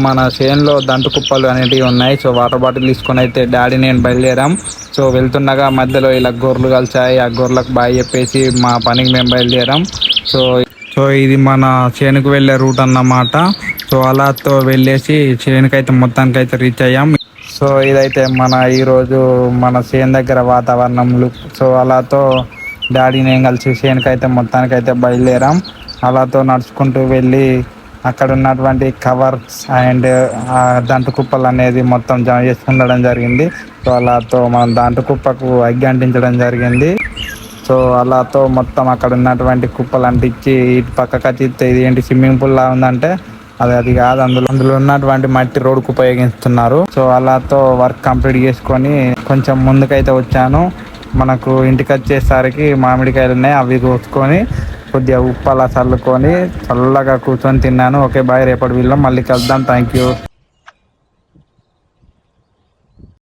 మన చేనులో దంటు కుప్పలు అనేటివి ఉన్నాయి. సో వాటర్ బాటిల్ తీసుకొని అయితే డాడీ నేను బయలుదేరాం. సో వెళ్తుండగా మధ్యలో ఇలా గొర్రెలు కలిసాయి. ఆ గొర్రెలకు బాయ్ చెప్పేసి మా పనికి మేము బయలుదేరాం. సో సో ఇది మన చేనుకు వెళ్ళే రూట్ అన్నమాట. సో అలాతో వెళ్ళేసి చేనుకైతే మొత్తానికైతే రీచ్ అయ్యాం. సో ఇదైతే మన ఈరోజు మన చేను దగ్గర వాతావరణం లుక్. సో అలాతో డాడీ నేను కలిసి చేనుకైతే మొత్తానికైతే బయలుదేరాం. అలాతో నడుచుకుంటూ వెళ్ళి అక్కడ ఉన్నటువంటి కవర్స్ అండ్ దంటు కుప్పలు అనేది మొత్తం జమ చేసి ఉండడం జరిగింది. సో అలాతో మనం దంటు కుప్పకు అగ్గి అంటించడం జరిగింది. సో అలాతో మొత్తం అక్కడ ఉన్నటువంటి కుప్పలు అంటించి ఇటు పక్కకు వచ్చితే ఇది ఏంటి స్విమ్మింగ్ పూల్ లా ఉందంటే అది కాదు, అందులో ఉన్నటువంటి మట్టి రోడ్డుకు ఉపయోగిస్తున్నారు. సో అలాతో వర్క్ కంప్లీట్ చేసుకొని కొంచెం ముందుకైతే వచ్చాను. మనకు ఇంటికి వచ్చేసరికి మామిడికాయలు ఉన్నాయి, అవి కోసుకొని కొద్దిగా ఉప్పు అలా చల్లుకొని చల్లగా కూర్చొని తిన్నాను. ఓకే బాయ్, రేపటి వీళ్ళం మళ్ళీ కలుద్దాం. Thank you.